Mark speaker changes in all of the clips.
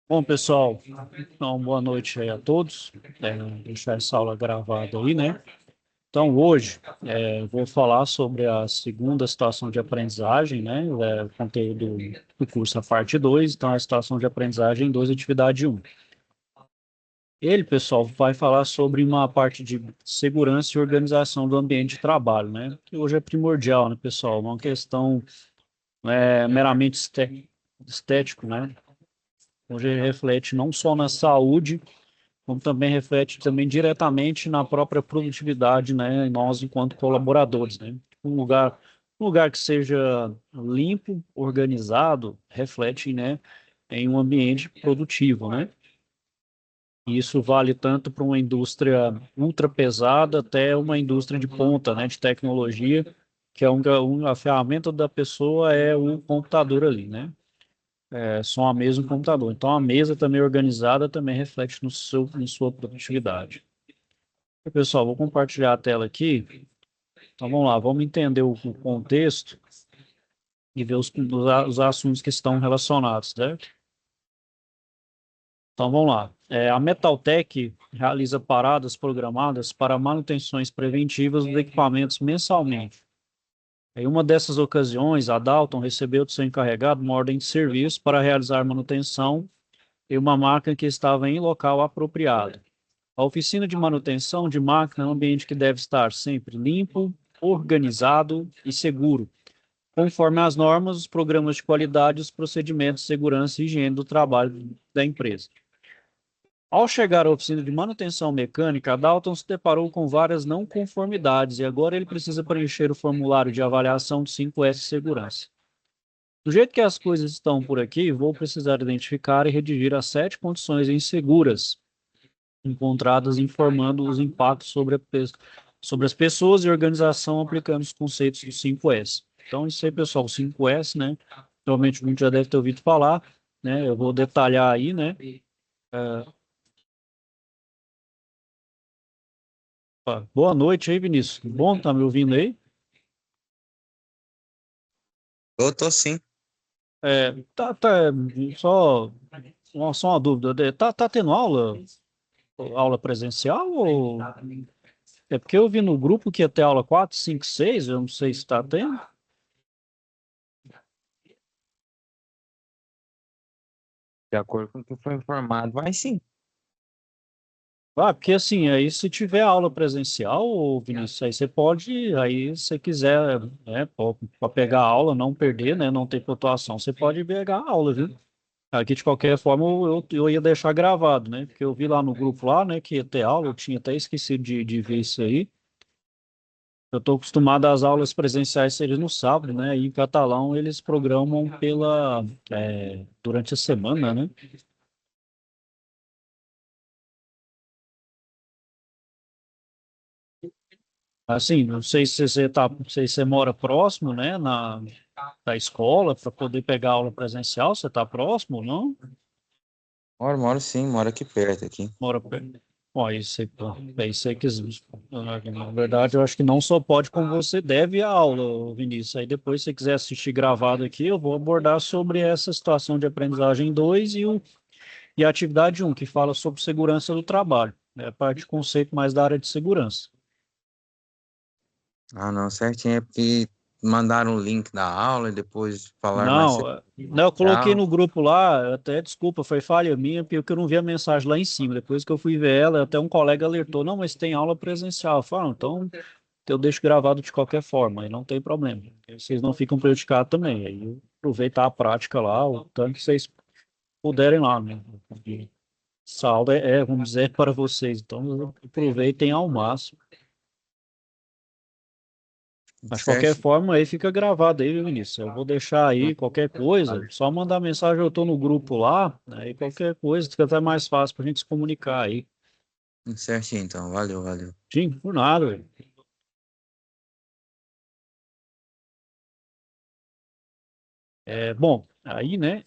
Speaker 1: Bom, pessoal, então, boa noite aí a todos. Deixar essa aula gravada aí, né? Então, hoje, vou falar sobre a segunda situação de aprendizagem, né? Conteúdo do curso, a parte 2. Então, a situação de aprendizagem 2, atividade um. Ele, pessoal, vai falar sobre uma parte de segurança e organização do ambiente de trabalho, né? Que hoje é primordial, né, pessoal? Uma questão meramente estético, né? Hoje ele reflete não só na saúde, como também reflete também diretamente na própria produtividade, né, nós enquanto colaboradores, né? Um lugar que seja limpo, organizado, reflete, né, em um ambiente produtivo, né? E isso vale tanto para uma indústria ultra pesada até uma indústria de ponta, né, de tecnologia, que é a ferramenta da pessoa é o computador ali, né? São a mesa e o computador. Então, a mesa também organizada também reflete em sua produtividade. Pessoal, vou compartilhar a tela aqui. Então, vamos lá, vamos entender o contexto e ver os assuntos que estão relacionados, certo? Então, vamos lá. A Metaltech realiza paradas programadas para manutenções preventivas dos equipamentos mensalmente. Em uma dessas ocasiões, a Dalton recebeu do seu encarregado uma ordem de serviço para realizar manutenção em uma máquina que estava em local apropriado. A oficina de manutenção de máquina é um ambiente que deve estar sempre limpo, organizado e seguro, conforme as normas, os programas de qualidade, os procedimentos de segurança e higiene do trabalho da empresa. Ao chegar à oficina de manutenção mecânica, Dalton se deparou com várias não conformidades e agora ele precisa preencher o formulário de avaliação de 5S Segurança. Do jeito que as coisas estão por aqui, vou precisar identificar e redigir as 7 condições inseguras encontradas informando os impactos sobre as pessoas e organização aplicando os conceitos do 5S. Então, isso aí, pessoal, o 5S, né? Provavelmente muitos já deve ter ouvido falar, né? Eu vou detalhar aí, né? Boa noite aí, Vinícius. Tudo bom? Tá me ouvindo aí?
Speaker 2: Tô sim.
Speaker 1: Tá, só, só uma dúvida. Tá tendo aula presencial ou... É porque eu vi no grupo que ia ter aula 4, 5, 6, eu não sei se tá tendo.
Speaker 2: De acordo com o que foi informado, vai sim.
Speaker 1: Porque assim, aí se tiver aula presencial, ô Vinícius, aí você pode, aí se você quiser, né, para pegar a aula, não perder, né, não ter pontuação, você pode pegar a aula, viu? Aqui, de qualquer forma, eu ia deixar gravado, né, porque eu vi lá no grupo lá, né, que ia ter aula, eu tinha até esquecido de ver isso aí. Eu estou acostumado às aulas presenciais serem no sábado, né, e em Catalão eles programam durante a semana, né? Assim, não sei se não sei se você mora próximo, né, da escola para poder pegar aula presencial. Você está próximo ou não?
Speaker 2: Moro sim, moro aqui perto aqui.
Speaker 1: Mora perto. Bom, aí você quis. Na verdade, eu acho que não só pode, como você deve ir à aula, ô Vinícius. Aí depois, se você quiser assistir gravado aqui, eu vou abordar sobre essa situação de aprendizagem 2 e a atividade um que fala sobre segurança do trabalho. É a parte de conceito mais da área de segurança.
Speaker 2: Ah, não, certinho. É porque mandaram o link da aula e depois falaram mais
Speaker 1: Não, não, eu coloquei
Speaker 2: sequencial.
Speaker 1: no grupo lá, até desculpa, foi falha minha, porque eu não vi a mensagem lá em cima. Depois que eu fui ver ela, até um colega alertou, não, mas tem aula presencial. Eu falo, então eu deixo gravado de qualquer forma, aí não tem problema. Vocês não ficam prejudicados também. Aí eu aproveitar a prática lá, o tanto que vocês puderem lá, né? Porque essa aula vamos dizer, para vocês. Então aproveitem ao máximo. Mas de qualquer
Speaker 2: Certo,
Speaker 1: forma, aí fica gravado aí, viu, Vinícius? Eu vou deixar aí qualquer coisa, só mandar mensagem, eu tô no grupo lá, aí qualquer coisa, fica até mais fácil pra gente se comunicar aí.
Speaker 2: certinho então. Valeu, valeu.
Speaker 1: Sim, por nada, velho. Bom, aí, né,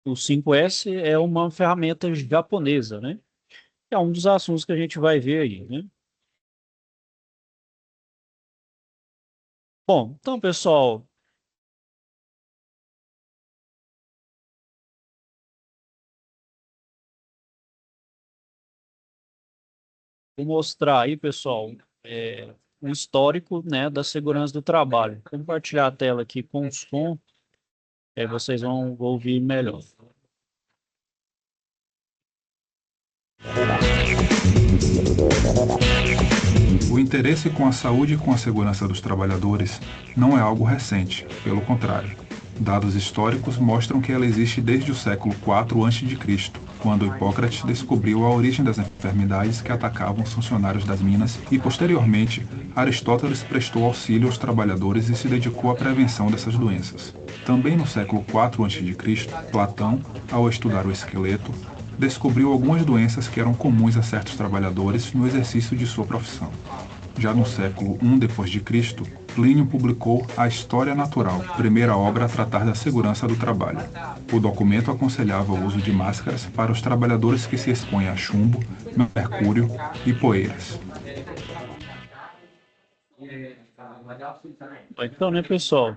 Speaker 1: o 5S é uma ferramenta japonesa, né? É um dos assuntos que a gente vai ver aí, né? Bom, então, pessoal, Vou mostrar aí, pessoal, um histórico, né, da segurança do trabalho. Vou compartilhar a tela aqui com o som, aí vocês vão ouvir melhor.
Speaker 3: O interesse com a saúde e com a segurança dos trabalhadores não é algo recente, pelo contrário. Dados históricos mostram que ela existe desde o século IV a.C., quando Hipócrates descobriu a origem das enfermidades que atacavam os funcionários das minas e, posteriormente, Aristóteles prestou auxílio aos trabalhadores e se dedicou à prevenção dessas doenças. Também no século IV a.C., Platão, ao estudar o esqueleto, descobriu algumas doenças que eram comuns a certos trabalhadores no exercício de sua profissão. Já no século I d.C., Plínio publicou A História Natural, primeira obra a tratar da segurança do trabalho. O documento aconselhava o uso de máscaras para os trabalhadores que se expõem a chumbo, mercúrio e poeiras.
Speaker 1: Então, né, pessoal,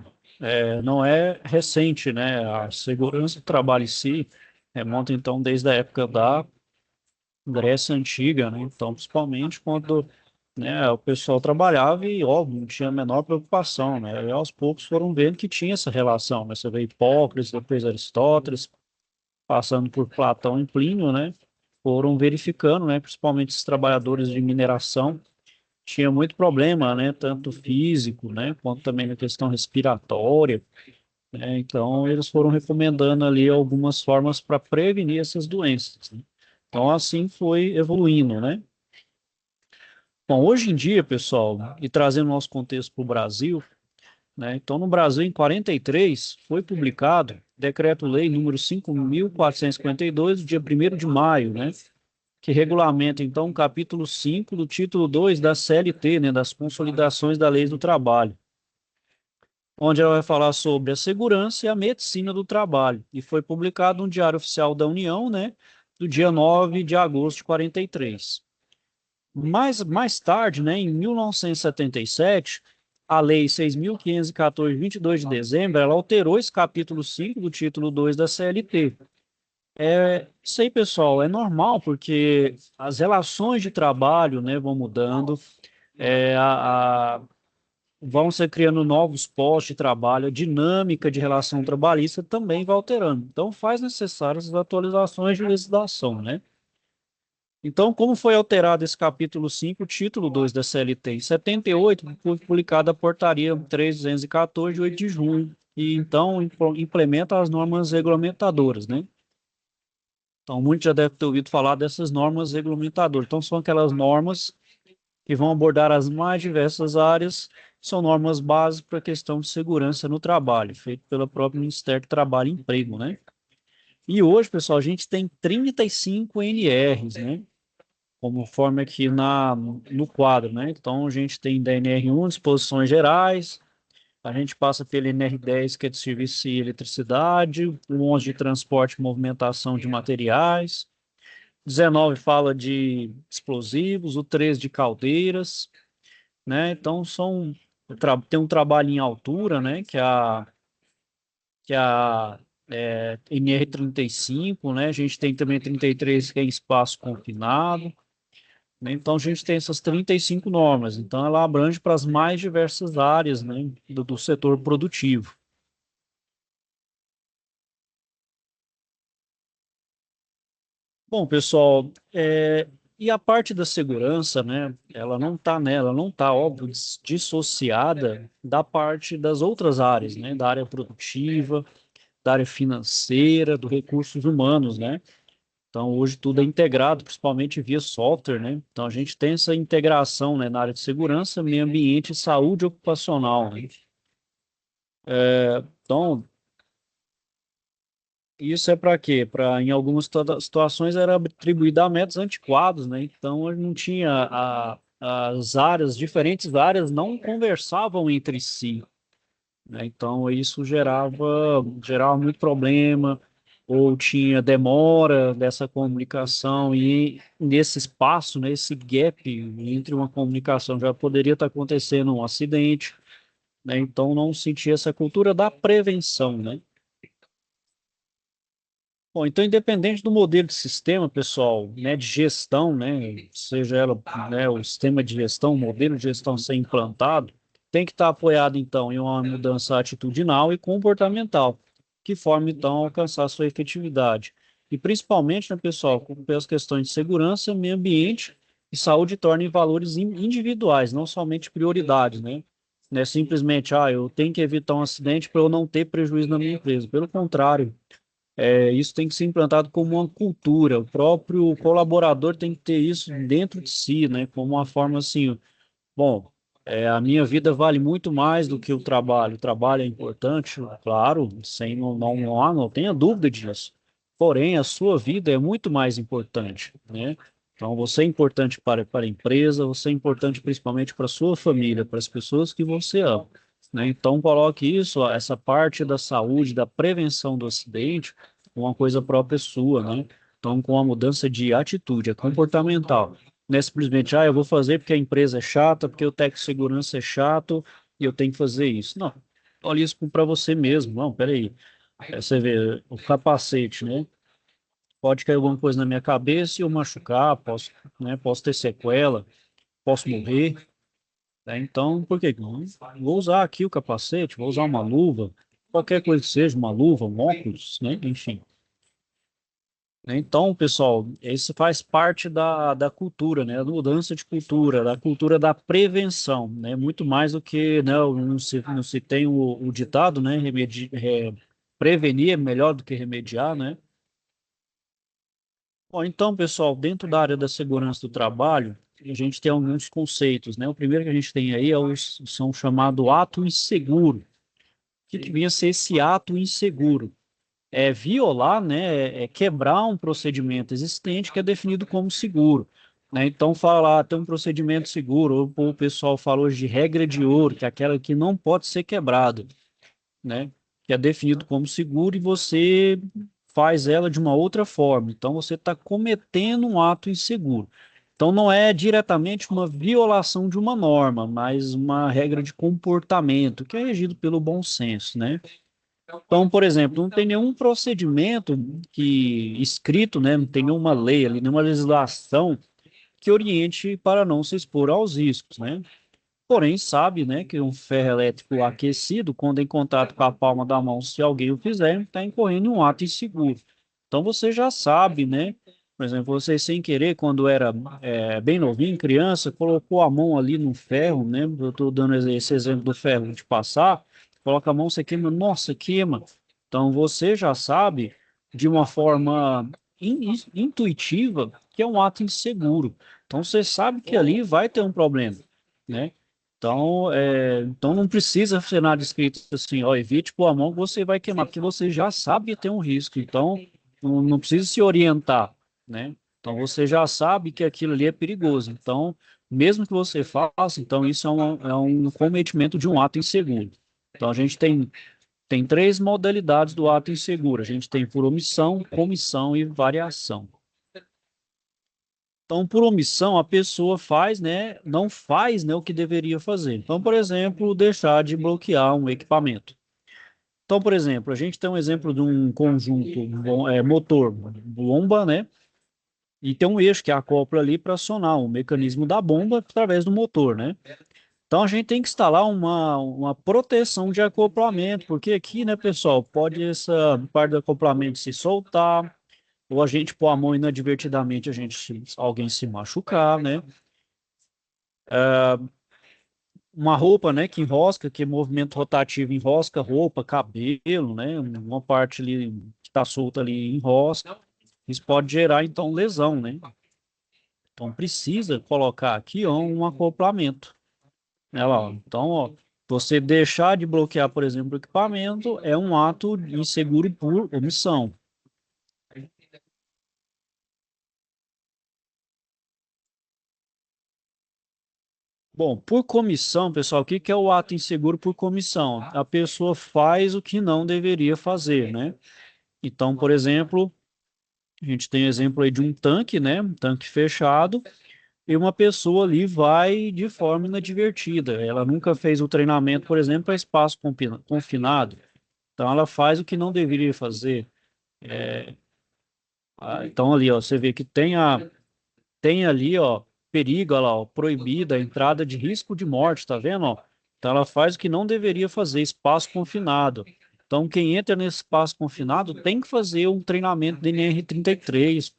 Speaker 1: não é recente, né, a segurança do trabalho em si remonta, então, desde a época da Grécia Antiga, né, então, principalmente quando, né, o pessoal trabalhava e, óbvio, não tinha a menor preocupação, né, e aos poucos foram vendo que tinha essa relação, né, você vê Hipócrates, depois Aristóteles, passando por Platão e Plínio, né, foram verificando, né, principalmente os trabalhadores de mineração, tinha muito problema, né, tanto físico, né, quanto também na questão respiratória, né, então eles foram recomendando ali algumas formas para prevenir essas doenças, né. Então assim foi evoluindo, né. Bom, hoje em dia, pessoal, e trazendo nosso contexto para o Brasil, né, então no Brasil em 43 foi publicado Decreto-Lei número 5.452, dia 1º de maio, né, que regulamenta, então, o capítulo 5 do título 2 da CLT, né, das Consolidações da Lei do Trabalho, onde ela vai falar sobre a segurança e a medicina do trabalho, e foi publicado no Diário Oficial da União, né, do dia 9 de agosto de 43. Mas, mais tarde, né, em 1977, a Lei 6.514, 22 de dezembro, ela alterou esse capítulo 5 do título 2 da CLT. Isso aí, pessoal, é normal, porque as relações de trabalho, né, vão mudando, é, a, a- vão se criando novos postos de trabalho, a dinâmica de relação trabalhista também vai alterando. Então, faz necessárias as atualizações de legislação, né? Então, como foi alterado esse capítulo 5, título 2 da CLT? Em 78, foi publicada a portaria 3.214, de 8 de junho, e então implementa as normas regulamentadoras, né? Então, muitos já devem ter ouvido falar dessas normas regulamentadoras. Então, são aquelas normas que vão abordar as mais diversas áreas, são normas básicas para a questão de segurança no trabalho, feito pelo próprio Ministério do Trabalho e Emprego, né? E hoje, pessoal, a gente tem 35 NRs, né? Conforme aqui no quadro, né? Então, a gente tem da NR1, disposições gerais, a gente passa pelo NR10, que é de serviço e eletricidade, o 11 de transporte e movimentação de materiais, 19 fala de explosivos, o 13 de caldeiras, né? Então tem um trabalho em altura, né? Que é a NR35, né? A gente tem também 33 que é em espaço confinado, né? Então a gente tem essas 35 normas. Então ela abrange para as mais diversas áreas, né? Do setor produtivo. Bom, pessoal, e a parte da segurança, né? Ela não está, óbvio, dissociada da parte das outras áreas, né? Da área produtiva, da área financeira, dos recursos humanos, né? Então, hoje tudo é integrado, principalmente via software, né? Então, a gente tem essa integração, né, na área de segurança, meio ambiente e saúde ocupacional, né? Então, isso é para quê? Para, em algumas situações, era atribuído a métodos antiquados, né? Então, não tinha as áreas, diferentes áreas não conversavam entre si, né? Então, isso gerava muito problema, ou tinha demora dessa comunicação, e nesse espaço, nesse gap entre uma comunicação, já poderia estar acontecendo um acidente, né? Então, não sentia essa cultura da prevenção, né? Bom, então, independente do modelo de sistema, pessoal, né, de gestão, né, seja ela, né, o sistema de gestão, o modelo de gestão ser implantado, tem que estar apoiado, então, em uma mudança atitudinal e comportamental, que forma, então, alcançar a sua efetividade. E, principalmente, né, pessoal, pelas questões de segurança, meio ambiente e saúde tornem valores individuais, não somente prioridades, né? Não é simplesmente, eu tenho que evitar um acidente para eu não ter prejuízo na minha empresa. Pelo contrário, isso tem que ser implantado como uma cultura. O próprio colaborador tem que ter isso dentro de si, né? Como uma forma assim, bom, a minha vida vale muito mais do que o trabalho. O trabalho é importante, claro, sem não tenha dúvida disso. Porém, a sua vida é muito mais importante, né? Então, você é importante para a empresa, você é importante principalmente para a sua família, para as pessoas que você ama, né? Então, coloque isso, essa parte da saúde, da prevenção do acidente, uma coisa própria sua, né? Então, com a mudança de atitude, é comportamental. Não é simplesmente, eu vou fazer porque a empresa é chata, porque o técnico de segurança é chato e eu tenho que fazer isso. Não, olha isso para você mesmo. Não, peraí. Você vê o capacete, né? Pode cair alguma coisa na minha cabeça e eu machucar, posso ter sequela, posso morrer, né? Então, por que que não? Vou usar aqui o capacete, vou usar uma luva, qualquer coisa que seja, uma luva, um óculos, né? Enfim. Então, pessoal, isso faz parte da cultura, né? Da mudança de cultura, da cultura da prevenção, né? Muito mais do que, né? Não se tem o ditado, né? Prevenir é melhor do que remediar, né? Bom, então, pessoal, dentro da área da segurança do trabalho, a gente tem alguns conceitos, né? O primeiro que a gente tem aí são chamado ato inseguro. O que vinha a ser esse ato inseguro? Violar, né, quebrar um procedimento existente que é definido como seguro, né? Então, falar, tem um procedimento seguro, ou o pessoal fala hoje de regra de ouro, que é aquela que não pode ser quebrada, né? Que é definido como seguro e você faz ela de uma outra forma. Então, você está cometendo um ato inseguro. Então, não é diretamente uma violação de uma norma, mas uma regra de comportamento que é regido pelo bom senso, né? Então, por exemplo, não tem nenhum procedimento que escrito, né, não tem nenhuma lei ali, nenhuma legislação que oriente para não se expor aos riscos, né? Porém, sabe, né, que um ferro elétrico aquecido, quando em contato com a palma da mão, se alguém o fizer, está incorrendo em um ato inseguro. Então, você já sabe, né? Por exemplo, você sem querer, quando era bem novinho, criança, colocou a mão ali no ferro, né? Eu estou dando esse exemplo do ferro de passar, coloca a mão, você queima, nossa, queima. Então, você já sabe, de uma forma intuitiva, que é um ato inseguro. Então, você sabe que ali vai ter um problema, né? Então não precisa ser nada escrito assim, evite pôr a mão que você vai queimar, porque você já sabe que tem um risco, então não precisa se orientar, né? Então você já sabe que aquilo ali é perigoso, então mesmo que você faça, então isso é um cometimento de um ato inseguro. Então a gente tem três modalidades do ato inseguro, a gente tem por omissão, comissão e variação. Então, por omissão, a pessoa faz, né, não faz, né, o que deveria fazer. Então, por exemplo, deixar de bloquear um equipamento. Então, por exemplo, a gente tem um exemplo de um conjunto motor bomba, né, e tem um eixo que acopla ali para acionar o mecanismo da bomba através do motor, né. Então, a gente tem que instalar uma proteção de acoplamento, porque aqui, né, pessoal, pode essa parte do acoplamento se soltar, ou a gente pôr a mão inadvertidamente, alguém se machucar, né? Uma roupa, né, que enrosca, que é movimento rotativo, enrosca roupa, cabelo, né, uma parte ali que está solta ali enrosca, isso pode gerar, então, lesão, né, então precisa colocar aqui, um acoplamento, né, lá, ó. Então, ó, você deixar de bloquear, por exemplo, o equipamento é um ato inseguro por omissão. Bom, por comissão, pessoal, o que que é o ato inseguro por comissão? A pessoa faz o que não deveria fazer, né? Então, por exemplo, a gente tem exemplo aí de um tanque, né? Um tanque fechado, e uma pessoa ali vai de forma inadvertida. Ela nunca fez o treinamento, por exemplo, para espaço confinado. Então, ela faz o que não deveria fazer. Então ali, ó, você vê que tem ali, ó, perigo, olha lá, ó, proibida a entrada de risco de morte, tá vendo, ó? Então ela faz o que não deveria fazer, espaço confinado. Então quem entra nesse espaço confinado tem que fazer um treinamento de NR33,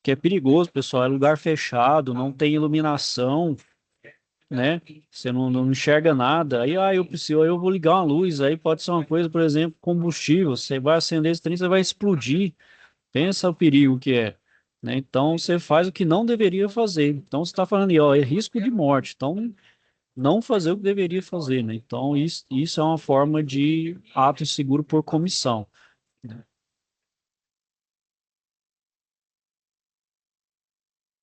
Speaker 1: que é perigoso, pessoal, é lugar fechado, não tem iluminação, né? Você não enxerga nada. Aí, eu vou ligar uma luz, aí pode ser uma coisa, por exemplo, combustível, você vai acender esse trem, você vai explodir. Pensa o perigo que é, né? Então você faz o que não deveria fazer. Então você está falando aí, ó, é risco de morte. Então não fazer o que deveria fazer, né? Então isso é uma forma de ato inseguro por comissão.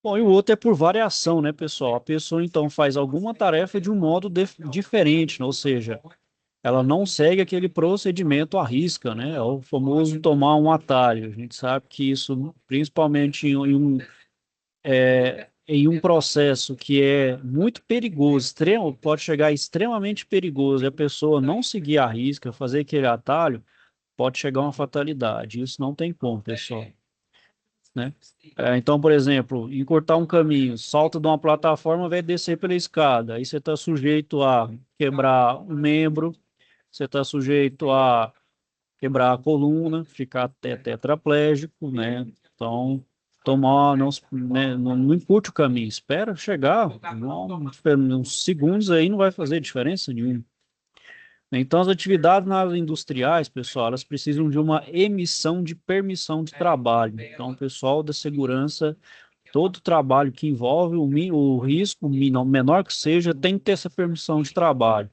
Speaker 1: Bom, e o outro é por variação, né, pessoal? A pessoa então faz alguma tarefa de um modo diferente, né? Ou seja, ela não segue aquele procedimento à risca, né? É o famoso tomar um atalho. A gente sabe que isso, principalmente em um processo que é muito perigoso, extremo, pode chegar extremamente perigoso, e a pessoa não seguir a risca, fazer aquele atalho, pode chegar a uma fatalidade. Isso não tem como, pessoal, né? Então, por exemplo, encurtar um caminho, salta de uma plataforma, vai descer pela escada, aí você está sujeito a quebrar um membro, você está sujeito a quebrar a coluna, ficar até tetraplégico, né? Então, tomar, não, né, não encurte o caminho, espera chegar, uns segundos aí não vai fazer diferença nenhuma. Então, as atividades nas industriais, pessoal, elas precisam de uma emissão de permissão de trabalho. Então, o pessoal da segurança, todo trabalho que envolve o risco, menor que seja, tem que ter essa permissão de trabalho.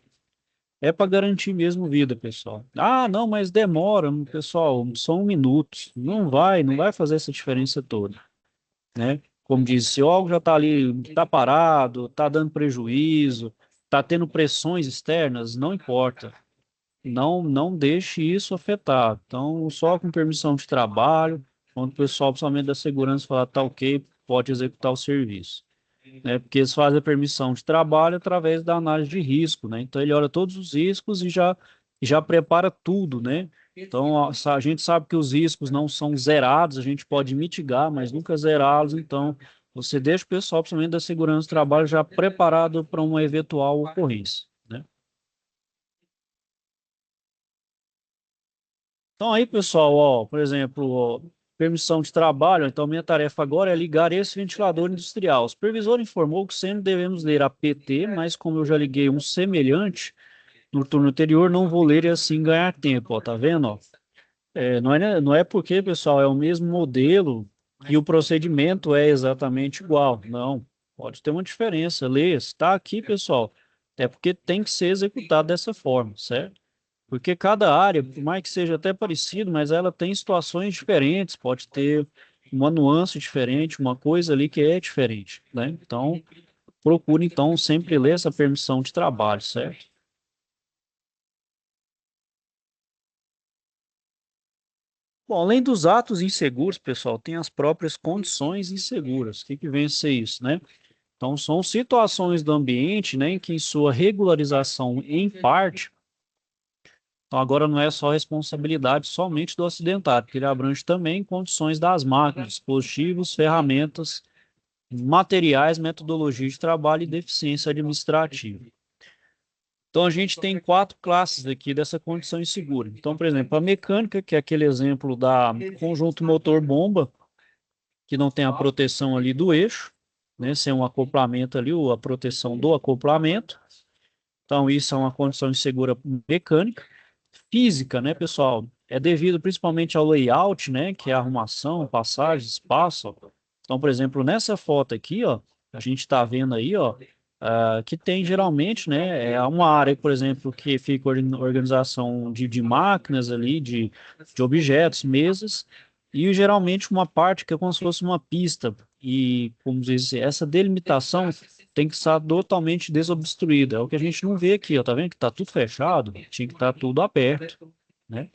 Speaker 1: É para garantir mesmo vida, pessoal. Ah, não, mas demora, pessoal, são minutos. Não vai fazer essa diferença toda, né? Como disse, se algo já está ali, está parado, está dando prejuízo, está tendo pressões externas, não importa. Não deixe isso afetar. Então, só com permissão de trabalho, quando o pessoal, principalmente da segurança, falar tá ok, pode executar o serviço, né? Porque eles fazem a permissão de trabalho através da análise de risco, né? Então ele olha todos os riscos e já prepara tudo, né? Então a gente sabe que os riscos não são zerados, a gente pode mitigar, mas nunca zerá-los. Então você deixa o pessoal, principalmente da segurança do trabalho, já preparado para uma eventual ocorrência, né? Então aí, pessoal, ó, por exemplo, ó, permissão de trabalho, então minha tarefa agora é ligar esse ventilador industrial. O supervisor informou que sempre devemos ler a PT, mas como eu já liguei um semelhante no turno anterior, não vou ler e assim ganhar tempo, ó, tá vendo, ó? Não é porque, pessoal, é o mesmo modelo e o procedimento é exatamente igual. Não, pode ter uma diferença. Lê, está aqui, pessoal, é porque tem que ser executado dessa forma, certo? Porque cada área, por mais que seja até parecido, mas ela tem situações diferentes, pode ter uma nuance diferente, uma coisa ali que é diferente, né? Então, procure então sempre ler essa permissão de trabalho, certo? Bom, além dos atos inseguros, pessoal, tem as próprias condições inseguras. O que que vem a ser isso, né? Então, são situações do ambiente, né, em que em sua regularização em parte. Então, agora não é só responsabilidade somente do acidentário, porque ele abrange também condições das máquinas, dispositivos, ferramentas, materiais, metodologia de trabalho e deficiência administrativa. Então, a gente tem quatro classes aqui dessa condição insegura. Então, por exemplo, a mecânica, que é aquele exemplo da conjunto motor-bomba, que não tem a proteção ali do eixo, né, sem um acoplamento ali, ou a proteção do acoplamento. Então, isso é uma condição insegura mecânica. Física, né, pessoal? É devido principalmente ao layout, né, que é a arrumação, passagem, espaço. Então, por exemplo, nessa foto aqui, ó, a gente está vendo aí, ó, que tem geralmente, né, é uma área, por exemplo, que fica organização de máquinas ali, de objetos, mesas, e geralmente uma parte que é como se fosse uma pista. E, como dizer, essa delimitação tem que estar totalmente desobstruída. É o que a gente não vê aqui, ó, tá vendo que tá tudo fechado? Tinha que estar tudo aberto, né?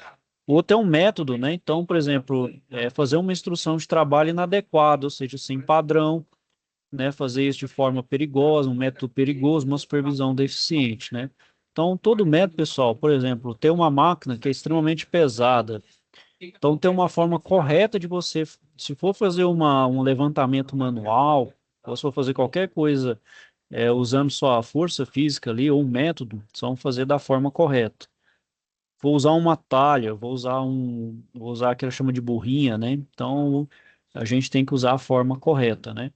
Speaker 1: O outro é um método, né? Então, por exemplo, fazer uma instrução de trabalho inadequada, ou seja, sem padrão, né? Fazer isso de forma perigosa, um método perigoso, uma supervisão deficiente, né? Então, todo método, pessoal, por exemplo, ter uma máquina que é extremamente pesada, então ter uma forma correta de você se for fazer um levantamento manual, ou se for fazer qualquer coisa usando só a força física ali, ou um método, são fazer da forma correta. Vou usar uma talha, vou usar aquela chama de burrinha, né? Então, a gente tem que usar a forma correta, né?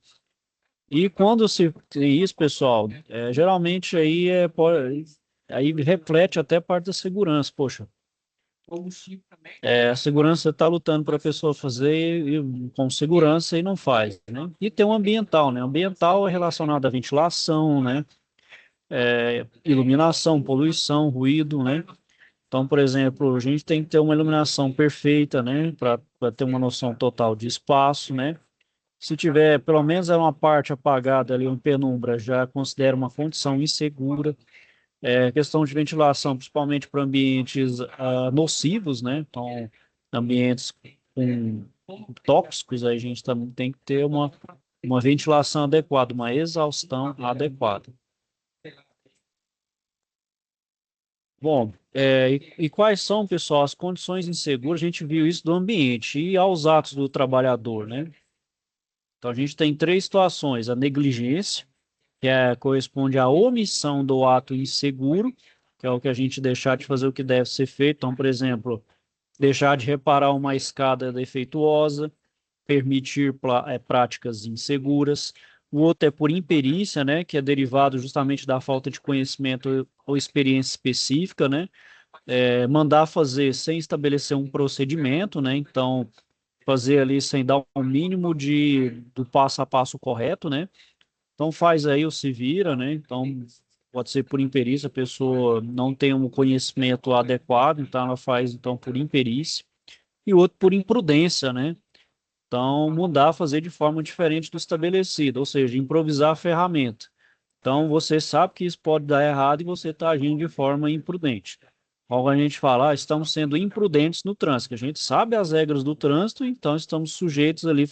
Speaker 1: E quando se tem isso, pessoal, geralmente aí reflete até parte da segurança. Poxa, a segurança está lutando para a pessoa fazer com segurança e não faz, né? E tem o ambiental, né? O ambiental é relacionado à ventilação, né? Iluminação, poluição, ruído, né? Então, por exemplo, a gente tem que ter uma iluminação perfeita, né? Para ter uma noção total de espaço, né? Se tiver pelo menos uma parte apagada ali, uma penumbra, já considera uma condição insegura. Questão de ventilação, principalmente para ambientes nocivos, né? Então, ambientes com tóxicos, aí a gente também tem que ter uma ventilação adequada, uma exaustão adequada. Bom, e quais são, pessoal, as condições inseguras? A gente viu isso do ambiente e aos atos do trabalhador, né? Então, a gente tem três situações: a negligência, que corresponde à omissão do ato inseguro, que é o que a gente deixar de fazer o que deve ser feito. Então, por exemplo, deixar de reparar uma escada defeituosa, permitir práticas inseguras. O outro é por imperícia, né, que é derivado justamente da falta de conhecimento ou experiência específica, né, mandar fazer sem estabelecer um procedimento, né, então fazer ali sem dar um mínimo do passo a passo correto, né, então faz aí o se vira, né, então pode ser por imperícia, a pessoa não tem um conhecimento adequado, então ela faz então por imperícia, e outro por imprudência, né, então, mudar, fazer de forma diferente do estabelecido, ou seja, improvisar a ferramenta. Então, você sabe que isso pode dar errado e você está agindo de forma imprudente. Quando a gente fala, estamos sendo imprudentes no trânsito, que a gente sabe as regras do trânsito, então estamos sujeitos ali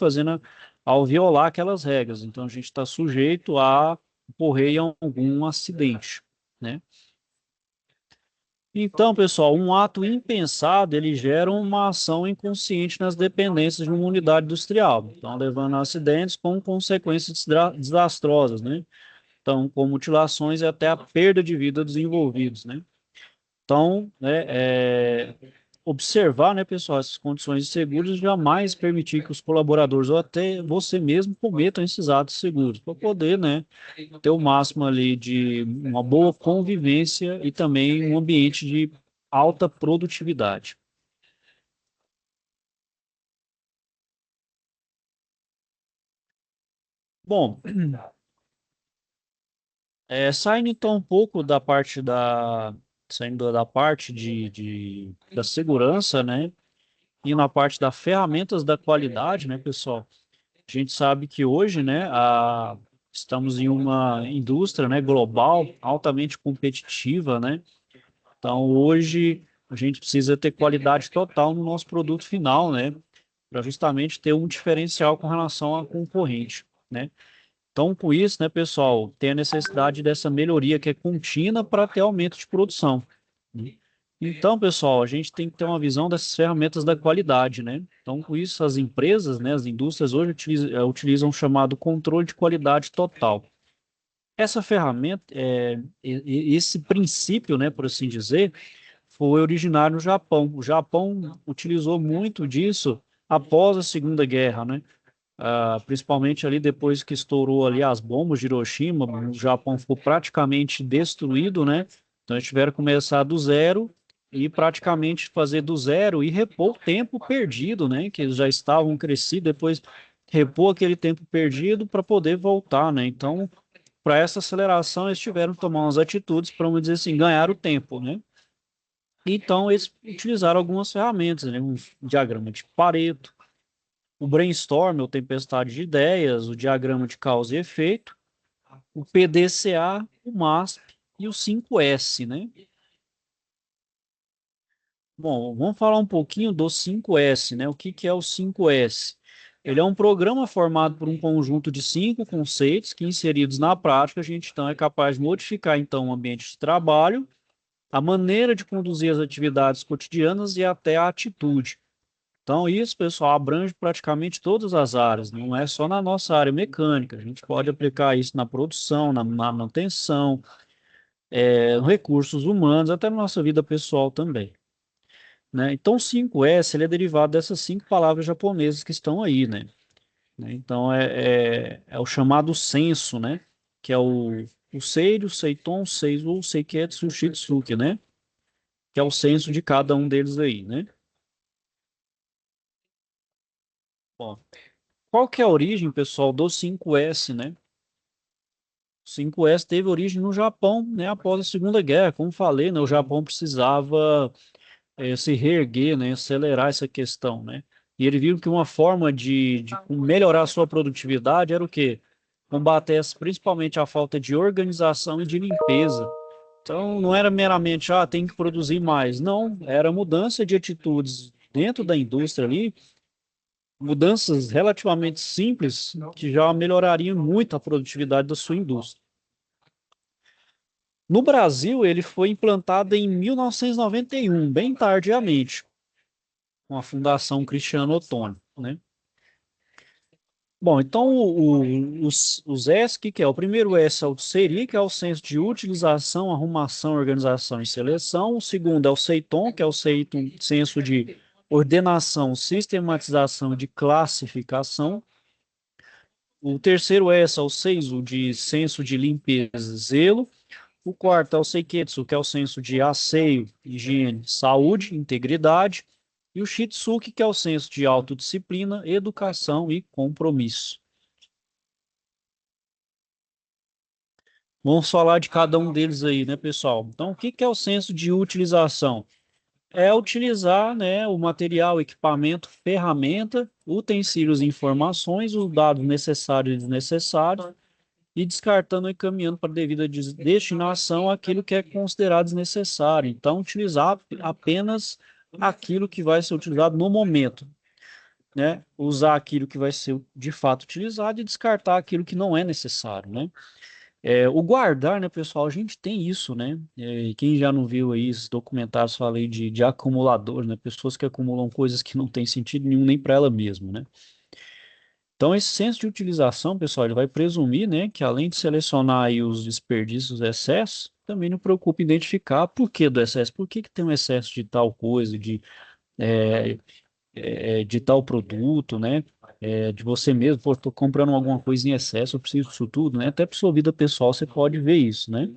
Speaker 1: ao violar aquelas regras. Então, a gente está sujeito a ocorrer em algum acidente, né? Então, pessoal, um ato impensado, ele gera uma ação inconsciente nas dependências de uma unidade industrial, então levando a acidentes com consequências desastrosas, né? Então, com mutilações e até a perda de vida dos envolvidos, né? Então, observar, né, pessoal, essas condições seguras, jamais permitir que os colaboradores ou até você mesmo cometam esses atos seguros, para poder, né, ter o máximo ali de uma boa convivência e também um ambiente de alta produtividade. Bom, saindo então um pouco saindo da parte da segurança, né, e na parte das ferramentas da qualidade, né, pessoal? A gente sabe que hoje, né, estamos em uma indústria, né, global altamente competitiva, né? Então, hoje a gente precisa ter qualidade total no nosso produto final, né? Para justamente ter um diferencial com relação à concorrente, né? Então, com isso, né, pessoal, tem a necessidade dessa melhoria que é contínua para ter aumento de produção, né? Então, pessoal, a gente tem que ter uma visão dessas ferramentas da qualidade, né? Então, com isso, as empresas, né, as indústrias hoje utilizam o chamado controle de qualidade total. Essa ferramenta, esse princípio, né, por assim dizer, foi originário no Japão. O Japão utilizou muito disso após a Segunda Guerra, né? Principalmente ali depois que estourou ali as bombas de Hiroshima, o Japão ficou praticamente destruído, né? Então eles tiveram que começar do zero e praticamente fazer do zero e repor o tempo perdido, né? Que eles já estavam crescidos, depois repor aquele tempo perdido para poder voltar, né? Então, para essa aceleração, eles tiveram que tomar umas atitudes para, vamos dizer assim, ganhar o tempo, né? Então, eles utilizaram algumas ferramentas, né? Um diagrama de Pareto, o brainstorm, ou tempestade de ideias, o diagrama de causa e efeito, o PDCA, o MASP e o 5S, né? Bom, vamos falar um pouquinho do 5S, né? O que que é o 5S? Ele é um programa formado por um conjunto de 5 conceitos que, inseridos na prática, a gente então é capaz de modificar então o ambiente de trabalho, a maneira de conduzir as atividades cotidianas e até a atitude. Então, isso, pessoal, abrange praticamente todas as áreas, não é só na nossa área mecânica. A gente pode aplicar isso na produção, na manutenção, recursos humanos, até na nossa vida pessoal também, né? Então, o 5S, ele é derivado dessas 5 palavras japonesas que estão aí, né? Então, é o chamado senso, né? Que é o Seiru, Seiton, Seizu, Seiketsu, Shitsuke, né? Que é o senso de cada um deles aí, né? Bom, qual que é a origem, pessoal, do 5S, né? O 5S teve origem no Japão, né? Após a Segunda Guerra, como falei, né? O Japão precisava se reerguer, né? Acelerar essa questão, né? E ele viu que uma forma de melhorar a sua produtividade era o quê? Combater principalmente a falta de organização e de limpeza. Então, não era meramente, tem que produzir mais. Não, era mudança de atitudes dentro da indústria ali, mudanças relativamente simples que já melhorariam muito a produtividade da sua indústria. No Brasil, ele foi implantado em 1991, bem tardiamente, com a Fundação Cristiano Ottoni, né? Bom, então os S, que é? O primeiro S é o SERI, que é o senso de utilização, arrumação, organização e seleção. O segundo é o SEITON, que é o senso de ordenação, sistematização e de classificação. O terceiro S é o SEIZO, de senso de limpeza e zelo. O quarto é o Seiketsu, que é o senso de asseio, higiene, saúde, integridade. E o Shitsuke, que é o senso de autodisciplina, educação e compromisso. Vamos falar de cada um deles aí, né, pessoal? Então, o que que é o senso de utilização? É utilizar, né, o material, equipamento, ferramenta, utensílios e informações, os dados necessários e desnecessários, e descartando e encaminhando para a devida destinação aquilo que é considerado desnecessário. Então, utilizar apenas aquilo que vai ser utilizado no momento, né? Usar aquilo que vai ser de fato utilizado e descartar aquilo que não é necessário, né? O guardar, né, pessoal, a gente tem isso, né? Quem já não viu aí esses documentários, falei de acumulador, né? Pessoas que acumulam coisas que não têm sentido nenhum nem para ela mesma, né? Então, esse senso de utilização, pessoal, ele vai presumir, né, que além de selecionar aí os desperdícios, os excessos, também não preocupa em identificar por que do excesso, por que que tem um excesso de tal coisa, é, de tal produto, né, de você mesmo, pô, estou comprando alguma coisa em excesso, eu preciso disso tudo, né, até para sua vida pessoal você pode ver isso, né.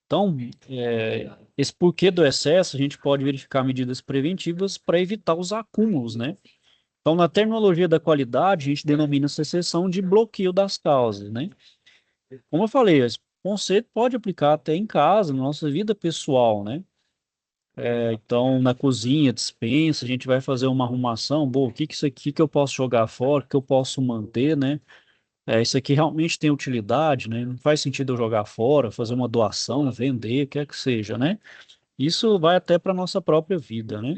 Speaker 1: Então, esse porquê do excesso, a gente pode verificar medidas preventivas para evitar os acúmulos, né. Então, na terminologia da qualidade, a gente denomina essa seção de bloqueio das causas, né? Como eu falei, esse conceito pode aplicar até em casa, na nossa vida pessoal, né? Então, na cozinha, despensa, a gente vai fazer uma arrumação, bom, o que que isso aqui que eu posso jogar fora, que eu posso manter, né? Isso aqui realmente tem utilidade, né? Não faz sentido eu jogar fora, fazer uma doação, vender, o que é que seja, né? Isso vai até para a nossa própria vida, né?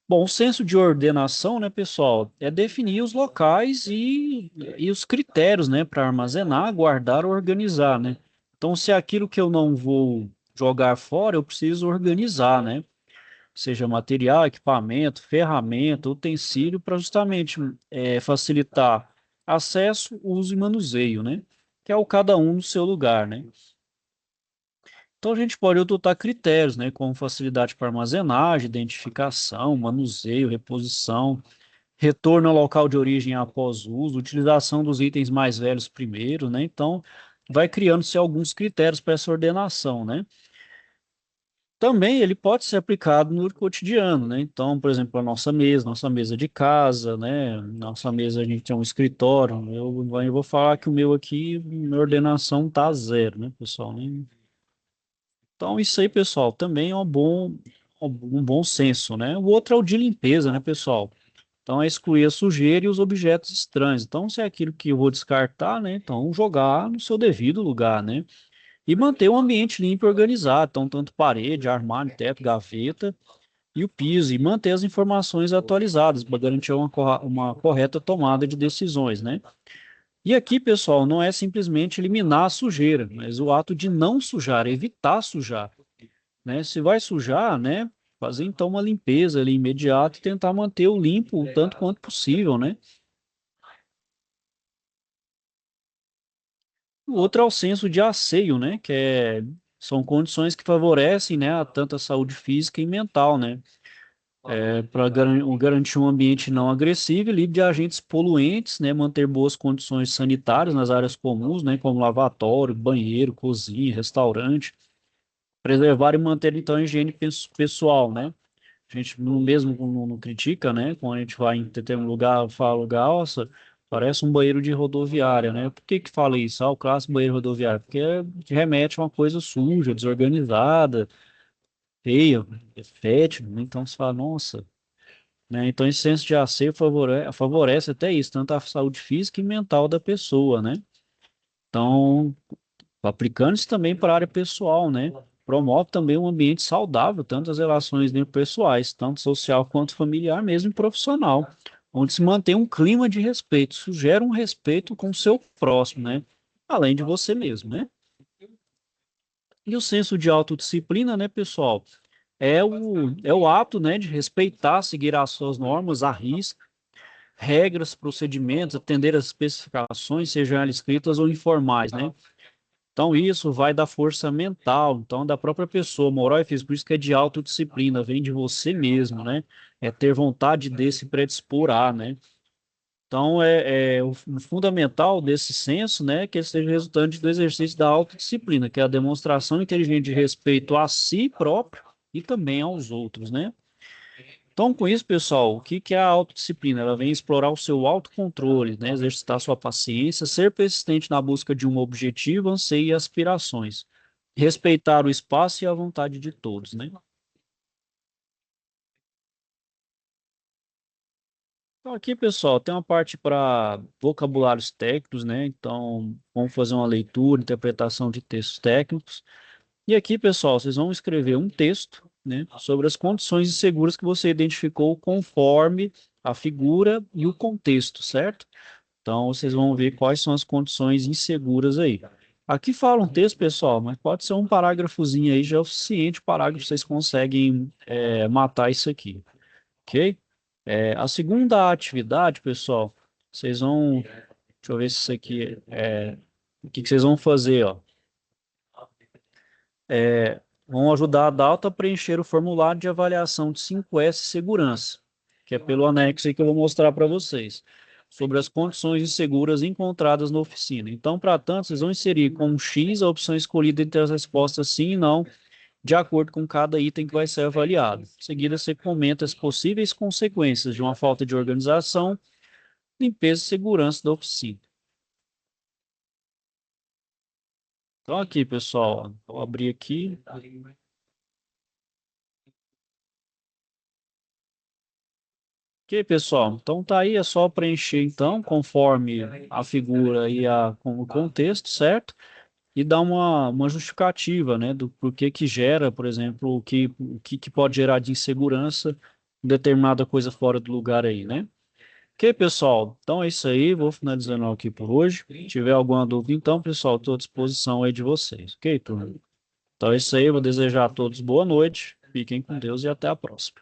Speaker 1: Bom, o senso de ordenação, né, pessoal, é definir os locais e os critérios, né, para armazenar, guardar, organizar, né? Então, se é aquilo que eu não vou jogar fora, eu preciso organizar, né? Seja material, equipamento, ferramenta, utensílio, para justamente facilitar acesso, uso e manuseio, né? Que é o cada um no seu lugar, né? Então a gente pode adotar critérios, né, como facilidade para armazenagem, identificação, manuseio, reposição, retorno ao local de origem após uso, utilização dos itens mais velhos primeiro, né? Então vai criando-se alguns critérios para essa ordenação, né? Também ele pode ser aplicado no cotidiano, né? Então, por exemplo, a nossa mesa de casa, né? Nossa mesa a gente tem um escritório. Eu vou falar que o meu aqui, minha ordenação tá zero, né, pessoal? Então, isso aí, pessoal, também é um bom senso, né? O outro é o de limpeza, né, pessoal? Então, é excluir a sujeira e os objetos estranhos. Então, se é aquilo que eu vou descartar, né? Então, jogar no seu devido lugar, né? E manter o ambiente limpo e organizado. Então, tanto parede, armário, teto, gaveta e o piso. E manter as informações atualizadas para garantir uma correta tomada de decisões, né? E aqui, pessoal, não é simplesmente eliminar a sujeira, mas o ato de não sujar, evitar sujar. né? Se vai sujar, né? Fazer então uma limpeza ali imediata e tentar manter o limpo o tanto quanto possível, né? O outro é o senso de asseio, né? São condições que favorecem, né, a tanto a saúde física e mental, né? Para garantir um ambiente não agressivo e livre de agentes poluentes, né? Manter boas condições sanitárias nas áreas comuns, né? Como lavatório, banheiro, cozinha, restaurante. Preservar e manter, então, a higiene pessoal, né? A gente mesmo não critica, né? Quando a gente vai em determinado lugar, fala, lugar, nossa, parece um banheiro de rodoviária, né? Por que que fala isso? Ah, o clássico banheiro rodoviário. Porque remete a uma coisa suja, desorganizada, feia, fétida, né? Então você fala, nossa, né? Então esse senso de asseio favorece até isso, tanto a saúde física e mental da pessoa, né? Então, aplicando isso também para a área pessoal, né? Promove também um ambiente saudável, tanto as relações pessoais, tanto social quanto familiar, mesmo e profissional, onde se mantém um clima de respeito, isso gera um respeito com o seu próximo, né? Além de você mesmo, né? E o senso de autodisciplina, né, pessoal? É o ato, né, de respeitar, seguir as suas normas à risca, regras, procedimentos, atender às especificações, sejam elas escritas ou informais, né? Então, isso vai da força mental, então, da própria pessoa, moral e física. Por isso que é de autodisciplina, vem de você mesmo, né? É ter vontade de se predispor a, né? Então, o fundamental desse senso, né, que ele seja resultante do exercício da autodisciplina, que é a demonstração inteligente de respeito a si próprio e também aos outros, né? Então, com isso, pessoal, o que que é a autodisciplina? Ela vem explorar o seu autocontrole, né? Exercitar sua paciência, ser persistente na busca de um objetivo, anseio e aspirações. Respeitar o espaço e a vontade de todos, né? Então, aqui, pessoal, tem uma parte para vocabulários técnicos, né? Então, vamos fazer uma leitura, interpretação de textos técnicos. E aqui, pessoal, vocês vão escrever um texto, né, sobre as condições inseguras que você identificou conforme a figura e o contexto, certo? Então, vocês vão ver quais são as condições inseguras aí. Aqui fala um texto, pessoal, mas pode ser um parágrafozinho aí, já é o suficiente parágrafo, vocês conseguem matar isso aqui, ok? A segunda atividade, pessoal, vocês vão, deixa eu ver se isso aqui o que que vocês vão fazer, ó. Vão ajudar a Dalta a preencher o formulário de avaliação de 5S Segurança, que é pelo anexo aí que eu vou mostrar para vocês, sobre as condições inseguras encontradas na oficina. Então, para tanto, vocês vão inserir com um X a opção escolhida entre as respostas sim e não, de acordo com cada item que vai ser avaliado. Em seguida, você comenta as possíveis consequências de uma falta de organização, limpeza e segurança da oficina. Então, aqui, pessoal, ó, vou abrir aqui. Ok, pessoal. Então tá aí, é só preencher então, conforme a figura e com o contexto, certo? E dar uma justificativa, né, do porquê que gera, por exemplo, o que pode gerar de insegurança em determinada coisa fora do lugar aí, né? Ok, pessoal. Então é isso aí, vou finalizando aqui por hoje. Se tiver alguma dúvida, então, pessoal, estou à disposição aí de vocês. Ok, turma? Então é isso aí, vou desejar a todos boa noite, fiquem com Deus e até a próxima.